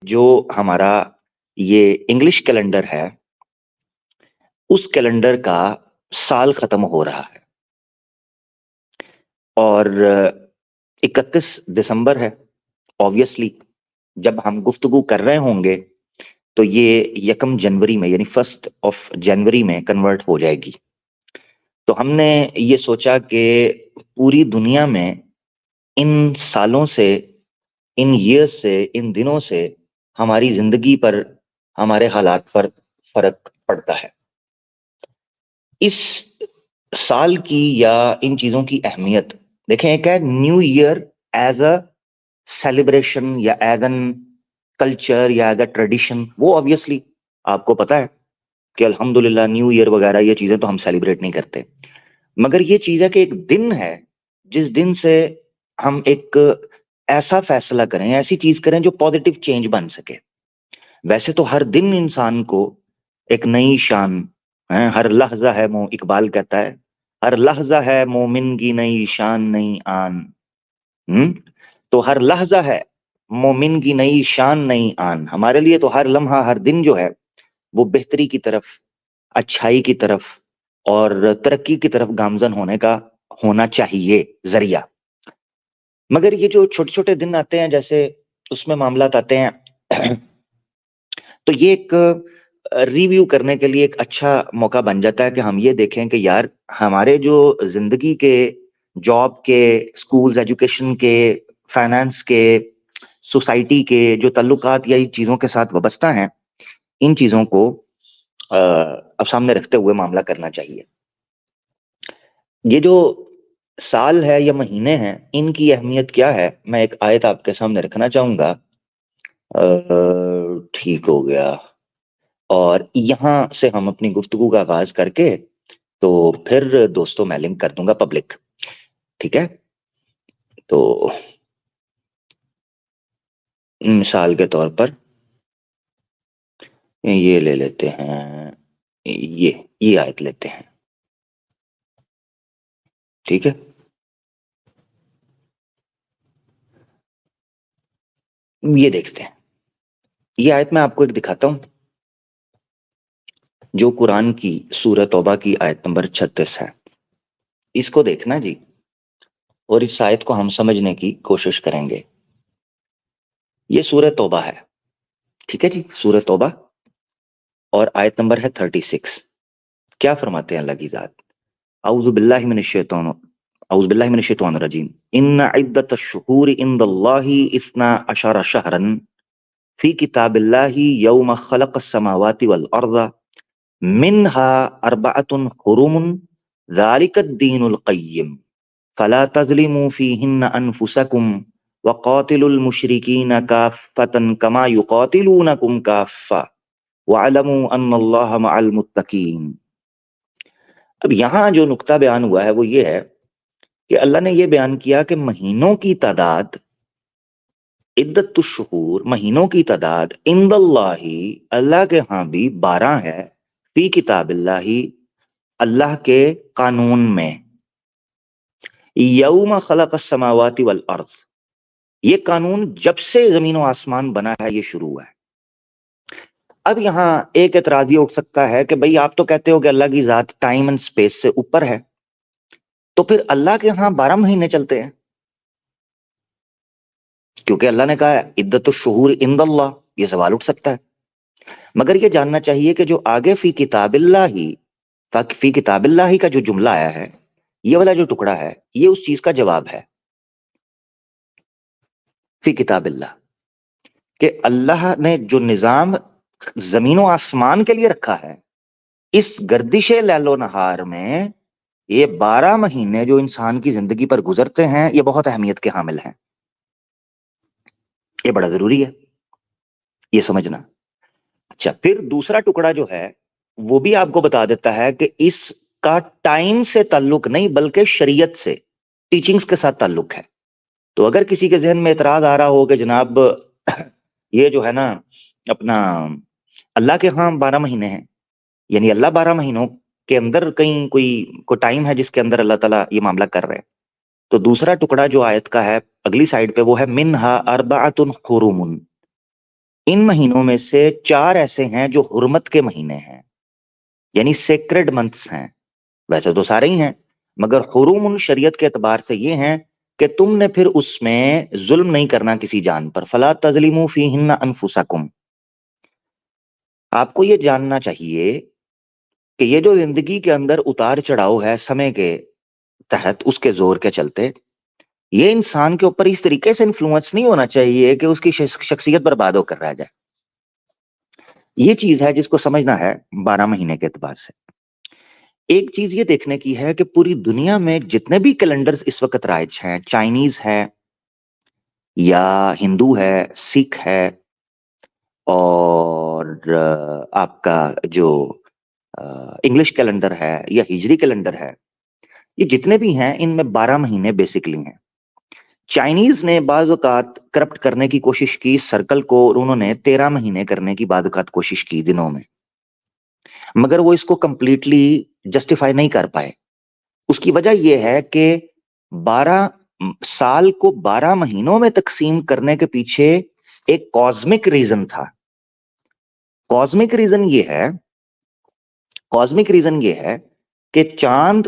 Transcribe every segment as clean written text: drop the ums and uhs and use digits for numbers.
جو ہمارا یہ انگلش کیلنڈر ہے اس کیلنڈر کا سال ختم ہو رہا ہے اور 31 دسمبر ہے. آبویسلی جب ہم گفتگو کر رہے ہوں گے تو یہ 1 جنوری میں یعنی 1 جنوری میں کنورٹ ہو جائے گی. تو ہم نے یہ سوچا کہ پوری دنیا میں ان سالوں سے، ان ایئرز سے، ان دنوں سے ہماری زندگی پر، ہمارے حالات پر فرق پڑتا ہے. اس سال کی یا ان چیزوں کی اہمیت دیکھیں، ایک ہے new year as a celebration یا ایز این کلچر یا ایز اے ٹریڈیشن. وہ آبویسلی آپ کو پتا ہے کہ الحمدللہ نیو ایئر وغیرہ یہ چیزیں تو ہم سیلیبریٹ نہیں کرتے، مگر یہ چیز ہے کہ ایک دن ہے جس دن سے ہم ایک ایسا فیصلہ کریں، ایسی چیز کریں جو پازیٹیو چینج بن سکے. ویسے تو ہر دن انسان کو ایک نئی شان ہے، ہر لحظہ ہے، اقبال کہتا ہے ہر لحظہ ہے مومن کی نئی شان نئی آن. تو ہر لحظہ ہے مومن کی نئی شان نئی آن. ہمارے لیے تو ہر لمحہ، ہر دن جو ہے وہ بہتری کی طرف، اچھائی کی طرف اور ترقی کی طرف گامزن ہونے کا ہونا چاہیے ذریعہ. مگر یہ جو چھوٹے چھوٹے دن آتے ہیں، جیسے اس میں معاملات آتے ہیں، تو یہ ایک ریویو کرنے کے لیے ایک اچھا موقع بن جاتا ہے کہ ہم یہ دیکھیں کہ یار ہمارے جو زندگی کے، جاب کے، سکولز ایجوکیشن کے، فائنانس کے، سوسائٹی کے جو تعلقات یا چیزوں کے ساتھ وابستہ ہیں، ان چیزوں کو اب سامنے رکھتے ہوئے معاملہ کرنا چاہیے. یہ جو سال ہے یا مہینے ہیں، ان کی اہمیت کیا ہے؟ میں ایک آیت آپ کے سامنے رکھنا چاہوں گا. ٹھیک ہو گیا. اور یہاں سے ہم اپنی گفتگو کا آغاز کر کے تو پھر دوستوں میں لنک کر دوں گا پبلک. ٹھیک ہے؟ تو مثال کے طور پر یہ لے لیتے ہیں، یہ آیت لیتے ہیں. ٹھیک ہے؟ یہ دیکھتے ہیں. یہ آیت میں آپ کو ایک دکھاتا ہوں جو قرآن کی سورہ توبہ کی آیت نمبر 36 ہے. اس کو دیکھنا جی، اور اس آیت کو ہم سمجھنے کی کوشش کریں گے. یہ سورہ توبہ ہے. ٹھیک ہے جی، سورہ توبہ اور آیت نمبر ہے 36. کیا فرماتے ہیں اللہ کی ذات؟ اعوذ باللہ من الشیطان الرجیم. ان عدت الشہور عند اللہ 12 شہرا فی کتاب اللہ یوم خلق السماوات والارض منها 4 حرم ذلك الدین القیم فلا تظلموا فیہن انفسکم وقاتلوا المشرکین کافۃ کما یقاتلونکم کافۃ وَاعْلَمُوا أَنَّ اللَّهَ مَعَ الْمُتَّقِينَ. اب یہاں جو نقطہ بیان ہوا ہے وہ یہ ہے کہ اللہ نے یہ بیان کیا کہ مہینوں کی تعداد، عدت الشہور، مہینوں کی تعداد، عند اللہ، اللہ کے ہاں بھی 12 ہے، فی کتاب اللہ، اللہ کے قانون میں، یوم خلق السماوات والارض، یہ قانون جب سے زمین و آسمان بنا ہے یہ شروع ہے. اب یہاں ایک اعتراض یہ اٹھ سکتا ہے کہ بھئی آپ تو کہتے ہو کہ اللہ کی ذات ٹائم اینڈ سپیس سے اوپر ہے، تو پھر اللہ کے ہاں 12 مہینے چلتے ہیں، کیونکہ اللہ نے کہا ہے عدت الشہور عند اللہ. یہ سوال اٹھ سکتا ہے. مگر یہ جاننا چاہیے کہ جو آگے فی کتاب اللہ کا جو جملہ آیا ہے، یہ والا جو ٹکڑا ہے، یہ اس چیز کا جواب ہے. فی کتاب اللہ، کہ اللہ نے جو نظام زمین و آسمان کے لیے رکھا ہے، اس گردش لیل و نہار میں یہ 12 مہینے جو انسان کی زندگی پر گزرتے ہیں، یہ بہت اہمیت کے حامل ہیں. یہ بڑا ضروری ہے یہ سمجھنا. اچھا، پھر دوسرا ٹکڑا جو ہے وہ بھی آپ کو بتا دیتا ہے کہ اس کا ٹائم سے تعلق نہیں بلکہ شریعت سے، ٹیچنگز کے ساتھ تعلق ہے. تو اگر کسی کے ذہن میں اعتراض آ رہا ہو کہ جناب یہ جو ہے نا اپنا اللہ کے ہاں 12 مہینے ہیں، یعنی اللہ 12 مہینوں کے اندر کہیں کوئی ٹائم ہے جس کے اندر اللہ تعالیٰ یہ معاملہ کر رہے ہیں، تو دوسرا ٹکڑا جو آیت کا ہے اگلی سائیڈ پہ وہ ہے منہا 4 حرم. ان مہینوں میں سے 4 ایسے ہیں جو حرمت کے مہینے ہیں، یعنی سیکرڈ منتھس ہیں. ویسے تو سارے ہی ہیں، مگر حرم شریعت کے اعتبار سے یہ ہیں کہ تم نے پھر اس میں ظلم نہیں کرنا کسی جان پر. فلا تظلموا فیہن انفسکم. آپ کو یہ جاننا چاہیے کہ یہ جو زندگی کے اندر اتار چڑھاؤ ہے سمے کے تحت، اس کے زور کے چلتے، یہ انسان کے اوپر اس طریقے سے انفلوئنس نہیں ہونا چاہیے کہ اس کی شخصیت برباد ہو کر رہ جائے. یہ چیز ہے جس کو سمجھنا ہے 12 مہینے کے اعتبار سے. ایک چیز یہ دیکھنے کی ہے کہ پوری دنیا میں جتنے بھی کیلنڈرز اس وقت رائج ہیں، چائنیز ہے یا ہندو ہے، سکھ ہے، اور آپ کا جو انگلش کیلنڈر ہے یا ہجری کیلنڈر ہے، یہ جتنے بھی ہیں ان میں 12 مہینے بیسکلی ہیں. چائنیز نے بعض اوقات کرپٹ کرنے کی کوشش کی سرکل کو، اور انہوں نے 13 مہینے کرنے کی بعض اوقات کوشش کی دنوں میں، مگر وہ اس کو کمپلیٹلی جسٹیفائی نہیں کر پائے. اس کی وجہ یہ ہے کہ 12 سال کو 12 مہینوں میں تقسیم کرنے کے پیچھے ایک کازمک ریزن تھا. کازمک ریزن یہ ہے کہ چاند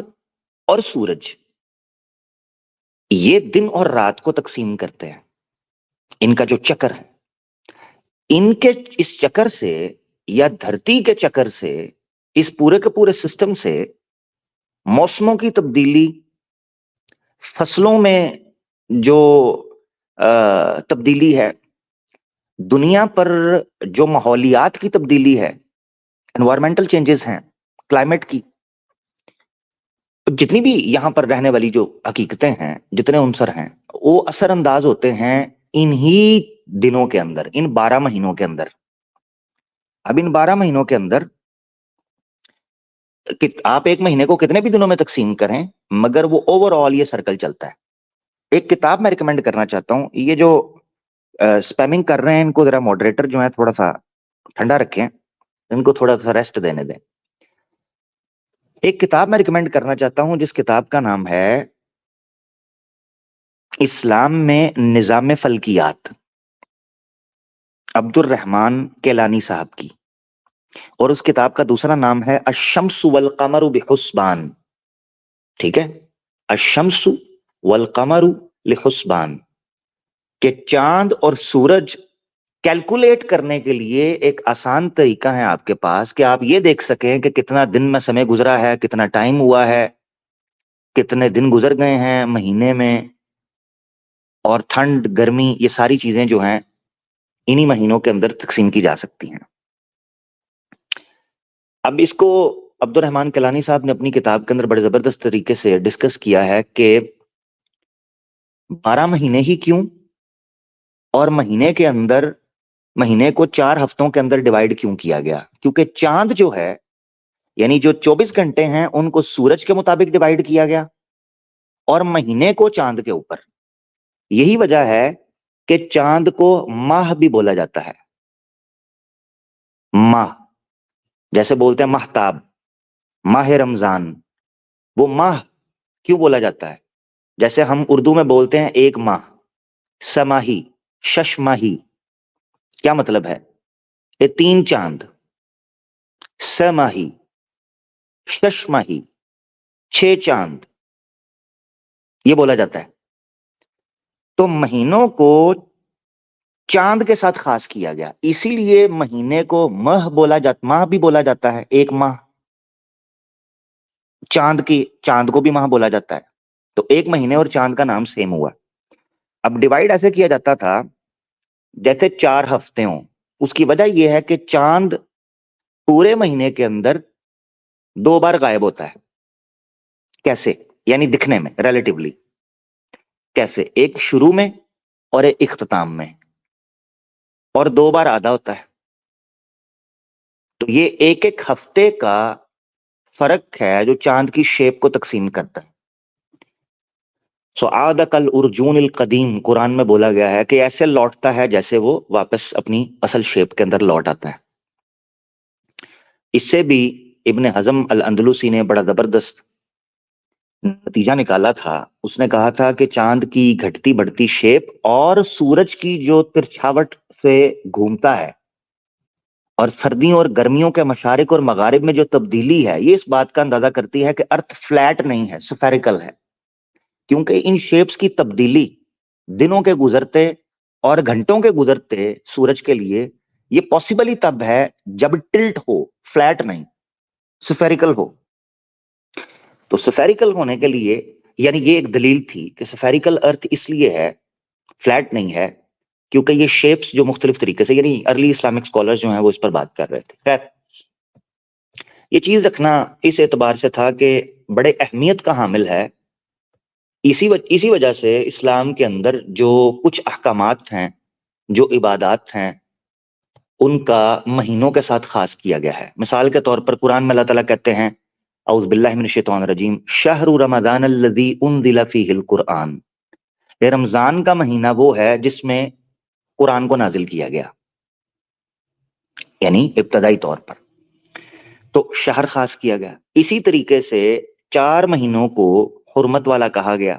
اور سورج یہ دن اور رات کو تقسیم کرتے ہیں. ان کا جو چکر ہے، ان کے اس چکر سے یا دھرتی کے چکر سے، اس پورے کے پورے سسٹم سے موسموں کی تبدیلی، فصلوں میں جو تبدیلی ہے، دنیا پر جو ماحولیات کی تبدیلی ہے، انوائرمنٹل چینجز ہیں، کلائمیٹ کی، جتنی بھی یہاں پر رہنے والی جو حقیقتیں ہیں، جتنے عنصر ہیں، وہ اثر انداز ہوتے ہیں انہی دنوں کے اندر، ان 12 مہینوں کے اندر. اب ان 12 مہینوں کے اندر آپ ایک مہینے کو کتنے بھی دنوں میں تقسیم کریں، مگر وہ اوور آل یہ سرکل چلتا ہے. ایک کتاب میں ریکمینڈ کرنا چاہتا ہوں. یہ جو سپیمنگ کر رہے ہیں ان کو ذرا ماڈریٹر جو ہے تھوڑا سا ٹھنڈا رکھیں، ان کو تھوڑا سا ریسٹ دینے دیں. ایک کتاب میں ریکمینڈ کرنا چاہتا ہوں جس کتاب کا نام ہے اسلام میں نظام فلکیات، عبد الرحمن کیلانی صاحب کی. اور اس کتاب کا دوسرا نام ہے الشمس والقمر بحسبان. ٹھیک ہے، الشمس والقمر لحسبان، کہ چاند اور سورج کیلکولیٹ کرنے کے لیے ایک آسان طریقہ ہے آپ کے پاس، کہ آپ یہ دیکھ سکیں کہ کتنا دن میں سمے گزرا ہے، کتنا ٹائم ہوا ہے، کتنے دن گزر گئے ہیں مہینے میں، اور ٹھنڈ گرمی، یہ ساری چیزیں جو ہیں انہی مہینوں کے اندر تقسیم کی جا سکتی ہیں. اب اس کو عبد الرحمن کیلانی صاحب نے اپنی کتاب کے اندر بڑے زبردست طریقے سے ڈسکس کیا ہے کہ 12 مہینے ہی کیوں، اور مہینے کے اندر مہینے کو 4 ہفتوں کے اندر ڈیوائیڈ کیوں کیا گیا. کیونکہ چاند جو ہے، یعنی جو 24 گھنٹے ہیں، ان کو سورج کے مطابق ڈیوائیڈ کیا گیا اور مہینے کو چاند کے اوپر. یہی وجہ ہے کہ چاند کو ماہ بھی بولا جاتا ہے. ماہ، جیسے بولتے ہیں مہتاب، ماہ رمضان، وہ ماہ کیوں بولا جاتا ہے؟ جیسے ہم اردو میں بولتے ہیں ایک ماہ، سماہی، شش ماہی. کیا مطلب ہے؟ یہ 3 چاند، سماہی، شش ماہی، 6 چاند، یہ بولا جاتا ہے. تو مہینوں کو چاند کے ساتھ خاص کیا گیا، اسی لیے مہینے کو ماہ بھی بولا جاتا ہے. ایک ماہ، چاند کو بھی ماہ بولا جاتا ہے. تو ایک مہینے اور چاند کا نام سیم ہوا. اب ڈیوائیڈ ایسے کیا جاتا تھا جیسے 4 ہفتے ہوں. اس کی وجہ یہ ہے کہ چاند پورے مہینے کے اندر 2 بار غائب ہوتا ہے. کیسے؟ یعنی دکھنے میں ریلیٹیولی کیسے؟ ایک شروع میں اور ایک اختتام میں، اور 2 بار آدھا ہوتا ہے. تو یہ ایک ایک ہفتے کا فرق ہے جو چاند کی شیپ کو تقسیم کرتا ہے. سو عاد کالارجون القدیم، قرآن میں بولا گیا ہے کہ ایسے لوٹتا ہے جیسے وہ واپس اپنی اصل شیپ کے اندر لوٹ آتا ہے. اس سے بھی ابن حزم الاندلسی نے بڑا زبردست نتیجہ نکالا تھا، اس نے کہا تھا کہ چاند کی گھٹتی بڑھتی شیپ اور سورج کی جو ترچھاوٹ سے گھومتا ہے اور سردیوں اور گرمیوں کے مشارق اور مغارب میں جو تبدیلی ہے، یہ اس بات کا اندازہ کرتی ہے کہ ارتھ فلیٹ نہیں ہے، سفیریکل ہے، کیونکہ ان شیپس کی تبدیلی دنوں کے گزرتے اور گھنٹوں کے گزرتے سورج کے لیے یہ پاسبل ہی تب ہے جب ٹلٹ ہو، فلیٹ نہیں، سفیریکل ہو۔ تو سفیریکل ہونے کے لیے یعنی یہ ایک دلیل تھی کہ سفیریکل ارتھ اس لیے ہے، فلیٹ نہیں ہے، کیونکہ یہ شیپس جو مختلف طریقے سے، یعنی ارلی اسلامک اسکالرز جو ہیں وہ اس پر بات کر رہے تھے۔ خیر، یہ چیز رکھنا اس اعتبار سے تھا کہ بڑے اہمیت کا حامل ہے، اسی وجہ سے اسلام کے اندر جو کچھ احکامات ہیں، جو عبادات ہیں، ان کا مہینوں کے ساتھ خاص کیا گیا ہے۔ مثال کے طور پر قرآن میں اللہ تعالیٰ کہتے ہیں، اعوذ باللہ من الشیطان الرجیم، شہر رمضان الذی انزل فیہ القرآن، یہ رمضان کا مہینہ وہ ہے جس میں قرآن کو نازل کیا گیا، یعنی ابتدائی طور پر تو شہر خاص کیا گیا۔ اسی طریقے سے 4 مہینوں کو حرمت والا کہا گیا،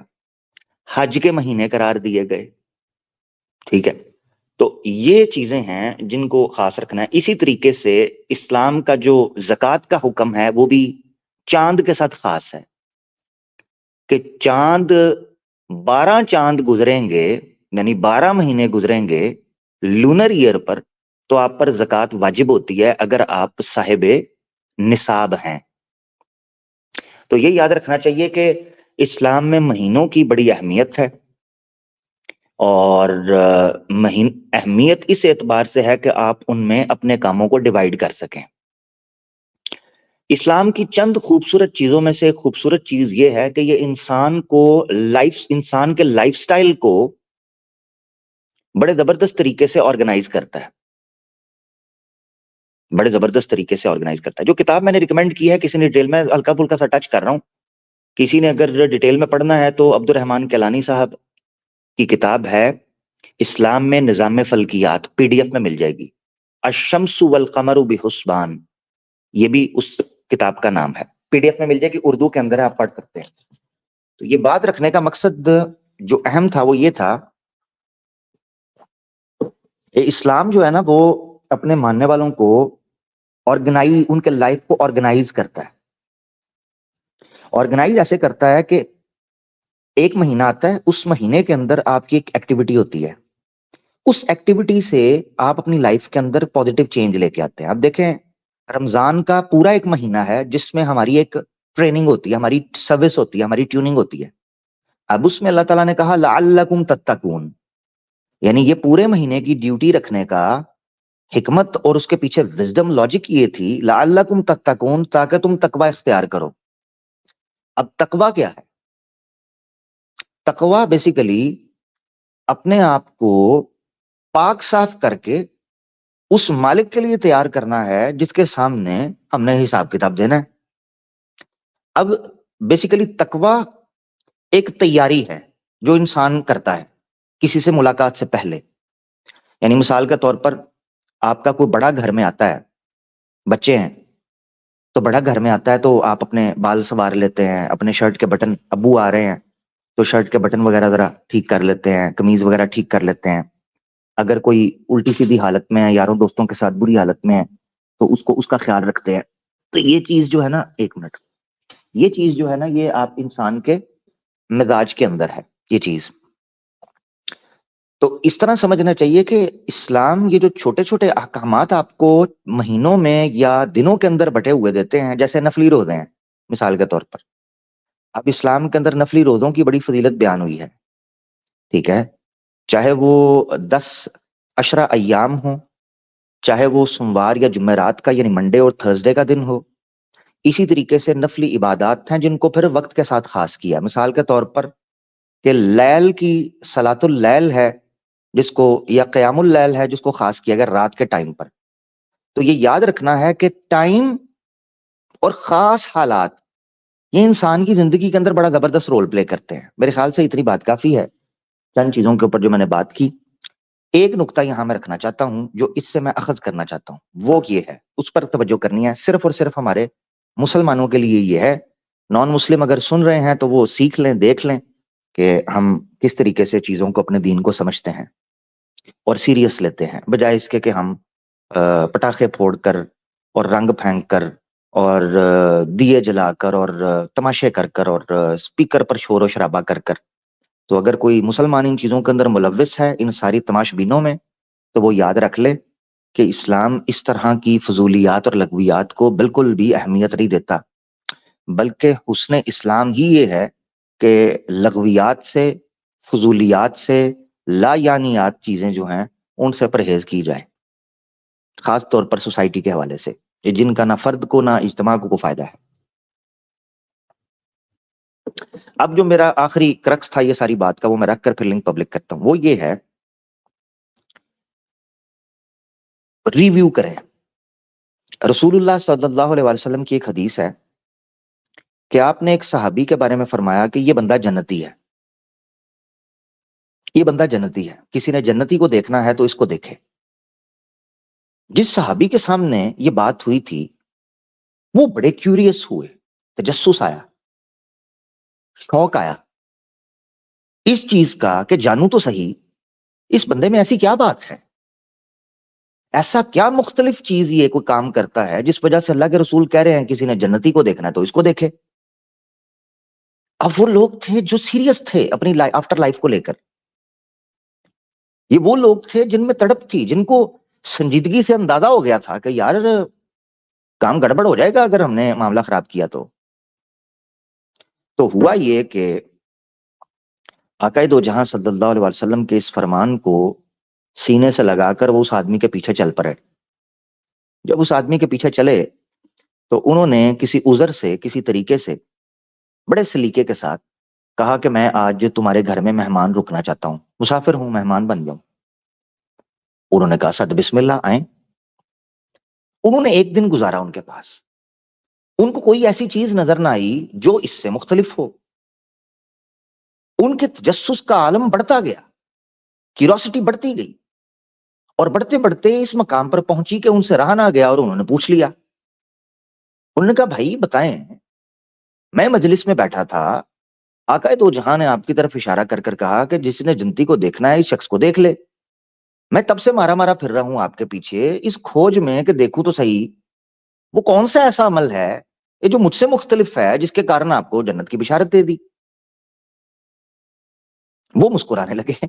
حج کے مہینے قرار دیے گئے، ٹھیک ہے۔ تو یہ چیزیں ہیں جن کو خاص رکھنا ہے۔ اسی طریقے سے اسلام کا جو زکوٰۃ کا حکم ہے وہ بھی چاند کے ساتھ خاص ہے کہ 12 چاند گزریں گے، یعنی 12 مہینے گزریں گے لونر ایئر پر، تو آپ پر زکوٰۃ واجب ہوتی ہے اگر آپ صاحب نصاب ہیں۔ تو یہ یاد رکھنا چاہیے کہ اسلام میں مہینوں کی بڑی اہمیت ہے، اور اہمیت اس اعتبار سے ہے کہ آپ ان میں اپنے کاموں کو ڈیوائیڈ کر سکیں۔ اسلام کی چند خوبصورت چیزوں میں سے ایک خوبصورت چیز یہ ہے کہ یہ انسان کے لائف سٹائل کو بڑے زبردست طریقے سے آرگنائز کرتا ہے، بڑے زبردست طریقے سے آرگنائز کرتا ہے۔ جو کتاب میں نے ریکمینڈ کی ہے، کسی نے ڈیٹیل میں ہلکا پھلکا سا ٹچ کر رہا ہوں، کسی نے اگر ڈیٹیل میں پڑھنا ہے تو عبد الرحمن کیلانی صاحب کی کتاب ہے اسلام میں نظام فلکیات، PDF میں مل جائے گی، الشمس والقمر بحسبان، یہ بھی اس کتاب کا نام ہے، PDF میں مل جائے گی، اردو کے اندر آپ پڑھ سکتے ہیں۔ تو یہ بات رکھنے کا مقصد جو اہم تھا وہ یہ تھا کہ اسلام جو ہے نا وہ اپنے ماننے والوں کو ان کے لائف کو آرگنائز کرتا ہے۔ آرگنائز ایسے کرتا ہے کہ ایک مہینہ آتا ہے، اس مہینے کے اندر آپ کی ایک ایکٹیویٹی ہوتی ہے، اس ایکٹیویٹی سے آپ اپنی لائف کے اندر پوزیٹیو چینج لے کے آتے ہیں۔ اب دیکھیں، رمضان کا پورا ایک مہینہ ہے جس میں ہماری ایک ٹریننگ ہوتی ہے، ہماری سروس ہوتی ہے، ہماری ٹیوننگ ہوتی ہے۔ اب اس میں اللہ تعالیٰ نے کہا لعلکم تتقون، یعنی یہ پورے مہینے کی ڈیوٹی رکھنے کا حکمت اور اس کے پیچھے وزڈم لاجک یہ تھی، لعلکم تتقون، تاکہ تم تقوی اختیار کرو۔ اب تقوی کیا ہے؟ تقوی بیسیکلی اپنے آپ کو پاک صاف کر کے اس مالک کے لیے تیار کرنا ہے جس کے سامنے ہم نے حساب کتاب دینا ہے۔ اب بیسیکلی تقوی ایک تیاری ہے جو انسان کرتا ہے کسی سے ملاقات سے پہلے، یعنی مثال کے طور پر آپ کا کوئی بڑا گھر میں آتا ہے، بچے ہیں تو بڑا گھر میں آتا ہے تو آپ اپنے بال سنوار لیتے ہیں، اپنے شرٹ کے بٹن، ابو آ رہے ہیں تو شرٹ کے بٹن وغیرہ ذرا ٹھیک کر لیتے ہیں، قمیض وغیرہ ٹھیک کر لیتے ہیں۔ اگر کوئی الٹی سیدھی حالت میں ہے، یاروں دوستوں کے ساتھ بری حالت میں ہے تو اس کا خیال رکھتے ہیں۔ تو یہ چیز جو ہے نا، ایک منٹ، یہ چیز جو ہے نا یہ آپ انسان کے مزاج کے اندر ہے یہ چیز۔ تو اس طرح سمجھنا چاہیے کہ اسلام یہ جو چھوٹے چھوٹے احکامات آپ کو مہینوں میں یا دنوں کے اندر بٹے ہوئے دیتے ہیں، جیسے نفلی روزے ہیں مثال کے طور پر، اب اسلام کے اندر نفلی روزوں کی بڑی فضیلت بیان ہوئی ہے، ٹھیک ہے، چاہے وہ 10 عشرہ ایام ہوں، چاہے وہ سوموار یا جمعرات کا یعنی منڈے اور تھرسڈے کا دن ہو۔ اسی طریقے سے نفلی عبادات ہیں جن کو پھر وقت کے ساتھ خاص کیا، مثال کے طور پر کہ لیل کی صلاۃ اللیل ہے جس کو، یا قیام اللیل ہے جس کو خاص کیا گیا رات کے ٹائم پر۔ تو یہ یاد رکھنا ہے کہ ٹائم اور خاص حالات یہ انسان کی زندگی کے اندر بڑا زبردست رول پلے کرتے ہیں۔ میرے خیال سے اتنی بات کافی ہے چند چیزوں کے اوپر جو میں نے بات کی۔ ایک نقطہ یہاں میں رکھنا چاہتا ہوں جو اس سے میں اخذ کرنا چاہتا ہوں، وہ یہ ہے، اس پر توجہ کرنی ہے، صرف اور صرف ہمارے مسلمانوں کے لیے یہ ہے نان مسلم اگر سن رہے ہیں تو وہ سیکھ لیں، دیکھ لیں کہ ہم کس طریقے سے چیزوں کو، اپنے دین کو سمجھتے ہیں اور سیریس لیتے ہیں، بجائے اس کے کہ ہم پٹاخے پھوڑ کر اور رنگ پھینک کر اور دیے جلا کر اور تماشے کر کر اور اسپیکر پر شور و شرابہ کر کر. تو اگر کوئی مسلمان ان چیزوں کے اندر ملوث ہے، ان ساری تماش بینوں میں، تو وہ یاد رکھ لے کہ اسلام اس طرح کی فضولیات اور لغویات کو بالکل بھی اہمیت نہیں دیتا، بلکہ حسن اسلام ہی یہ ہے کہ لغویات سے، فضولیات سے، لا یعنیات چیزیں جو ہیں ان سے پرہیز کی جائے، خاص طور پر سوسائٹی کے حوالے سے، جن کا نہ فرد کو نہ اجتماع کو فائدہ ہے. اب جو میرا آخری کرکس تھا یہ ساری بات کا، وہ میں رکھ کر پھر لنک پبلک کرتا ہوں، وہ یہ ہے، ریویو کریں. رسول اللہ صلی اللہ علیہ وسلم کی ایک حدیث ہے کہ آپ نے ایک صحابی کے بارے میں فرمایا کہ یہ بندہ جنتی ہے، یہ بندہ جنتی ہے، کسی نے جنتی کو دیکھنا ہے تو اس کو دیکھے. جس صحابی کے سامنے یہ بات ہوئی تھی وہ بڑے کیوریس ہوئے، تجسس آیا، شوق آیا اس چیز کا کہ جانوں تو صحیح اس بندے میں ایسی کیا بات ہے، ایسا کیا مختلف چیز یہ کوئی کام کرتا ہے جس وجہ سے اللہ کے رسول کہہ رہے ہیں کسی نے جنتی کو دیکھنا ہے تو اس کو دیکھے. اب وہ لوگ تھے جو سیریس تھے اپنی آفٹر لائف کو لے کر، یہ وہ لوگ تھے جن میں تڑپ تھی، جن کو سنجیدگی سے اندازہ ہو گیا تھا کہ یار کام گڑبڑ ہو جائے گا اگر ہم نے معاملہ خراب کیا تو ہوا یہ کہ آقا دو جہاں صلی اللہ علیہ وسلم کے اس فرمان کو سینے سے لگا کر وہ اس آدمی کے پیچھے چل پڑے. جب اس آدمی کے پیچھے چلے تو انہوں نے کسی عذر سے، کسی طریقے سے، بڑے سلیقے کے ساتھ کہا کہ میں آج تمہارے گھر میں مہمان رکنا چاہتا ہوں، مسافر ہوں، مہمان بن جاؤں. انہوں نے کہا صد بسم اللہ، آئیں. انہوں نے ایک دن گزارا ان کے پاس، ان کو کوئی ایسی چیز نظر نہ آئی جو اس سے مختلف ہو. ان کے تجسس کا عالم بڑھتا گیا، کیوریوسٹی بڑھتی گئی، اور بڑھتے بڑھتے اس مقام پر پہنچی کہ ان سے رہا نہ گیا اور انہوں نے پوچھ لیا. انہوں نے کہا بھائی بتائیں، میں مجلس میں بیٹھا تھا، آقا دو جہاں نے آپ کی طرف اشارہ کر کر کہا کہ جس نے جنتی کو دیکھنا ہے اس شخص کو دیکھ لے. میں تب سے مارا مارا پھر رہا ہوں آپ کے پیچھے اس کھوج میں کہ دیکھوں تو صحیح وہ کون سا ایسا عمل ہے یہ جو مجھ سے مختلف ہے جس کے کارن آپ کو جنت کی بشارت دے دی. وہ مسکرانے لگے.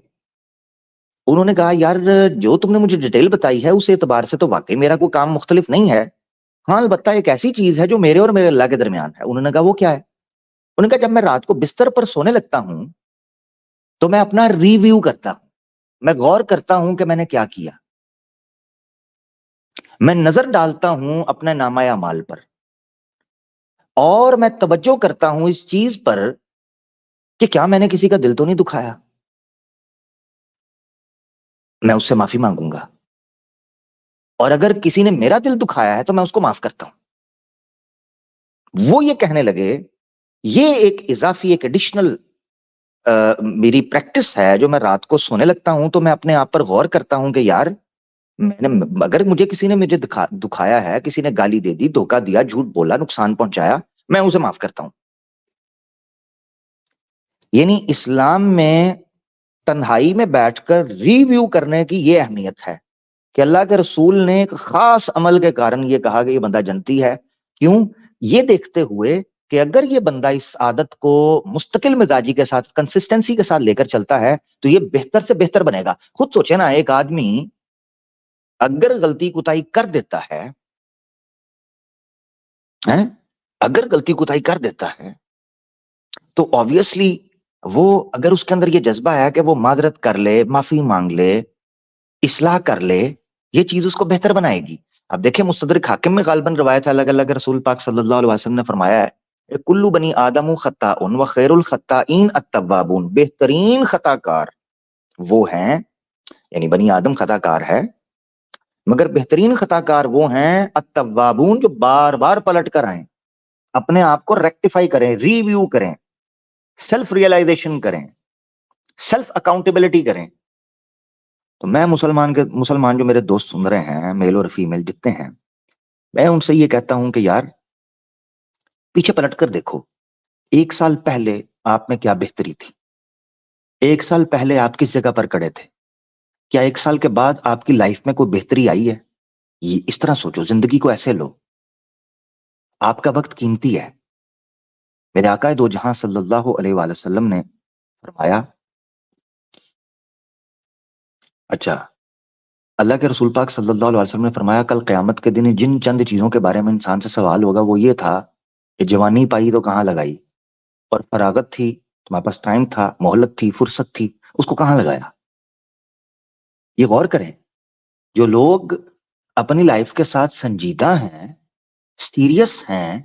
انہوں نے کہا یار جو تم نے مجھے ڈیٹیل بتائی ہے اس اعتبار سے تو واقعی میرا کوئی کام مختلف نہیں ہے، ہاں البتہ ایک ایسی چیز ہے جو میرے اور میرے اللہ کے درمیان ہے. انہوں نے کہا وہ کیا ہے؟ انہوں نے کہا جب میں رات کو بستر پر سونے لگتا ہوں تو میں اپنا ریویو کرتا ہوں، میں غور کرتا ہوں کہ میں نے کیا کیا، میں نظر ڈالتا ہوں اپنے نامہ اعمال پر، اور میں توجہ کرتا ہوں اس چیز پر کہ کیا میں نے کسی کا دل تو نہیں دکھایا. میں اس سے معافی مانگوں گا، اور اگر کسی نے میرا دل دکھایا ہے تو میں اس کو معاف کرتا ہوں. وہ یہ کہنے لگے یہ ایک اضافی، ایک ایڈیشنل میری پریکٹس ہے جو میں رات کو سونے لگتا ہوں تو میں اپنے آپ پر غور کرتا ہوں کہ یار میں نے، اگر مجھے کسی نے مجھے دکھایا ہے، کسی نے گالی دے دی، دھوکہ دیا، جھوٹ بولا، نقصان پہنچایا، میں اسے معاف کرتا ہوں. یعنی اسلام میں تنہائی میں بیٹھ کر ریویو کرنے کی یہ اہمیت ہے کہ اللہ کے رسول نے ایک خاص عمل کے کارن یہ کہا کہ یہ بندہ جنتی ہے. کیوں؟ یہ دیکھتے ہوئے کہ اگر یہ بندہ اس عادت کو مستقل مزاجی کے ساتھ، کنسسٹنسی کے ساتھ لے کر چلتا ہے تو یہ بہتر سے بہتر بنے گا. خود سوچے نا، ایک آدمی اگر غلطی کوتاہی کر دیتا ہے، اگر غلطی کوتاہی کر دیتا ہے تو obviously وہ، اگر اس کے اندر یہ جذبہ ہے کہ وہ معذرت کر لے، معافی مانگ لے، اصلاح کر لے، یہ چیز اس کو بہتر بنائے گی. اب دیکھیں مستدرک حاکم میں غالباً روایت ہے، اللہ کے رسول پاک صلی اللہ علیہ وسلم نے فرمایا ہے کلو بنی آدم خطاؤن و خیر الخطائین التوابون، بہترین خطا کار وہ ہیں، یعنی بنی آدم خطا کار ہے مگر بہترین خطا کار وہ ہیں التوابون، جو بار بار پلٹ کر آئیں، اپنے آپ کو ریکٹیفائی کریں، ریویو کریں، سیلف ریئلائزیشن کریں، سیلف اکاؤنٹیبلٹی کریں. تو میں مسلمان جو میرے دوست سن رہے ہیں، میل اور فیمیل جتنے ہیں، میں ان سے یہ کہتا ہوں کہ یار پیچھے پلٹ کر دیکھو 1 سال پہلے آپ میں کیا بہتری تھی؟ 1 سال پہلے آپ کس جگہ پر کھڑے تھے؟ کیا 1 سال کے بعد آپ کی لائف میں کوئی بہتری آئی ہے؟ یہ اس طرح سوچو، زندگی کو ایسے لو. آپ کا وقت قیمتی ہے. میرے آقا دو جہاں صلی اللہ علیہ وآلہ وسلم نے فرمایا، اچھا، اللہ کے رسول پاک صلی اللہ علیہ وسلم نے فرمایا کل قیامت کے دن جن چند چیزوں کے بارے میں انسان سے سوال ہوگا وہ یہ تھا کہ جوانی پائی تو کہاں لگائی، اور فراغت تھی، تمہارے پاس ٹائم تھا، مہلت تھی، فرصت تھی، اس کو کہاں لگایا؟ یہ غور کریں. جو لوگ اپنی لائف کے ساتھ سنجیدہ ہیں، سیریس ہیں،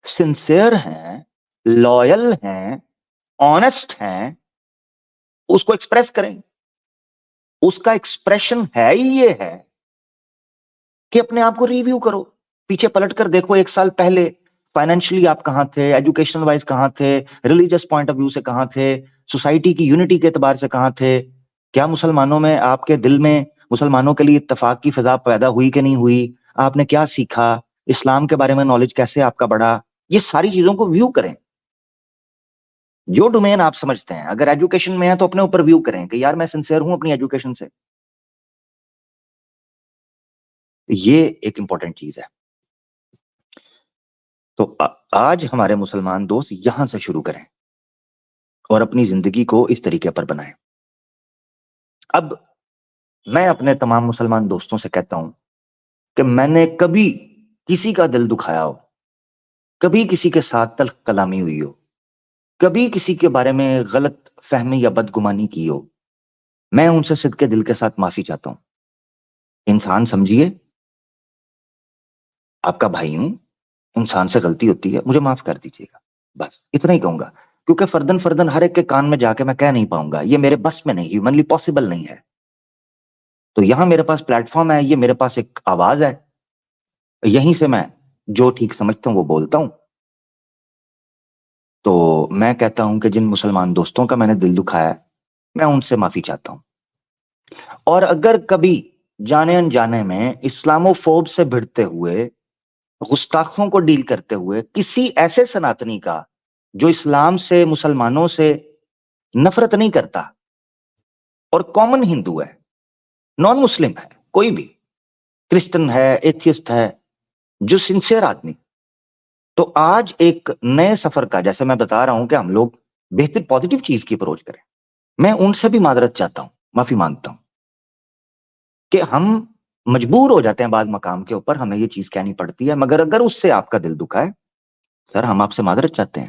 سنسیئر ہیں، لوئل ہیں، آنےسٹ ہیں، اس کو ایکسپریس کریں. اس کا ایکسپریشن ہے ہی یہ ہے کہ اپنے آپ کو ریویو کرو، پیچھے پلٹ کر دیکھو 1 سال پہلے فائنینشلی آپ کہاں تھے، ایجوکیشن وائز کہاں تھے، ریلیجس پوائنٹ آف ویو سے کہاں تھے، سوسائٹی کی یونٹی کے اعتبار سے کہاں تھے، کیا مسلمانوں میں آپ کے دل میں مسلمانوں کے لیے اتفاق کی فضا پیدا ہوئی کہ نہیں ہوئی، آپ نے کیا سیکھا، اسلام کے بارے میں نالج کیسے آپ کا بڑھا. یہ ساری چیزوں کو ویو کریں. جو ڈومین آپ سمجھتے ہیں، اگر ایجوکیشن میں ہے تو اپنے اوپر ویو کریں کہ یار میں سنسیئر ہوں اپنی ایجوکیشن سے. یہ ایک امپورٹنٹ چیز ہے. تو آج ہمارے مسلمان دوست یہاں سے شروع کریں اور اپنی زندگی کو اس طریقے پر بنائیں. اب میں اپنے تمام مسلمان دوستوں سے کہتا ہوں کہ میں نے کبھی کسی کا دل دکھایا ہو، کبھی کسی کے ساتھ تلخ کلامی ہوئی ہو، کبھی کسی کے بارے میں غلط فہمی یا بدگمانی کی ہو، میں ان سے صدقے دل کے ساتھ معافی چاہتا ہوں. انسان سمجھیے، آپ کا بھائی ہوں، انسان سے غلطی ہوتی ہے، مجھے معاف کر دیجیے گا، بس اتنا ہی کہوں گا. کیونکہ فردن فردن ہر ایک کے کان میں جا کے میں کہہ نہیں پاؤں گا، یہ میرے بس میں نہیں، ہیومنلی پاسبل نہیں ہے. تو یہاں میرے پاس پلیٹ فارم ہے، یہ میرے پاس ایک آواز ہے، یہیں سے میں جو ٹھیک سمجھتا ہوں وہ بولتا ہوں. تو میں کہتا ہوں کہ جن مسلمان دوستوں کا میں نے دل دکھایا ہے، میں ان سے معافی چاہتا ہوں. اور اگر کبھی جانے انجانے میں اسلامو فوب سے بھڑتے ہوئے، گستاخوں کو ڈیل کرتے ہوئے کسی ایسے سناتنی کا جو اسلام سے، مسلمانوں سے نفرت نہیں کرتا اور کامن ہندو ہے، نان مسلم ہے، کوئی بھی کرسچن ہے، ایتھیسٹ ہے، جو سنسیئر آدمی، تو آج ایک نئے سفر کا، جیسے میں بتا رہا ہوں کہ ہم لوگ بہتر پازیٹیو چیز کی اپروچ کریں، میں ان سے بھی معذرت چاہتا ہوں، معافی مانگتا ہوں کہ ہم مجبور ہو جاتے ہیں بعض مقام کے اوپر، ہمیں یہ چیز کہنی پڑتی ہے. مگر اگر اس سے آپ کا دل دکھا ہے، سر ہم آپ سے معذرت چاہتے ہیں،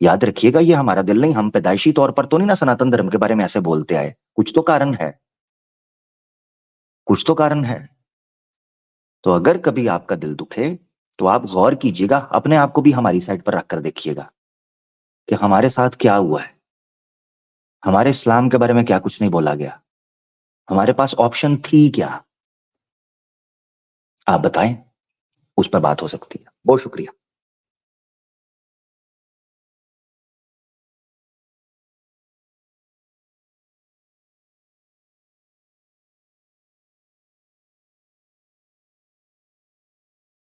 یاد رکھیے گا یہ ہمارا دل نہیں، ہم پیدائشی طور پر تو نہیں نا سناتن دھرم کے بارے میں ایسے بولتے آئے، کچھ تو کارن ہے، کچھ تو کارن ہے. تو اگر کبھی آپ کا دل دکھے تو آپ غور کیجئے گا، اپنے آپ کو بھی ہماری سائڈ پر رکھ کر دیکھیے گا کہ ہمارے ساتھ کیا ہوا ہے، ہمارے اسلام کے بارے میں کیا کچھ نہیں بولا گیا، ہمارے پاس آپشن تھی کیا، آپ بتائیں، اس پہ بات ہو سکتی ہے. بہت شکریہ.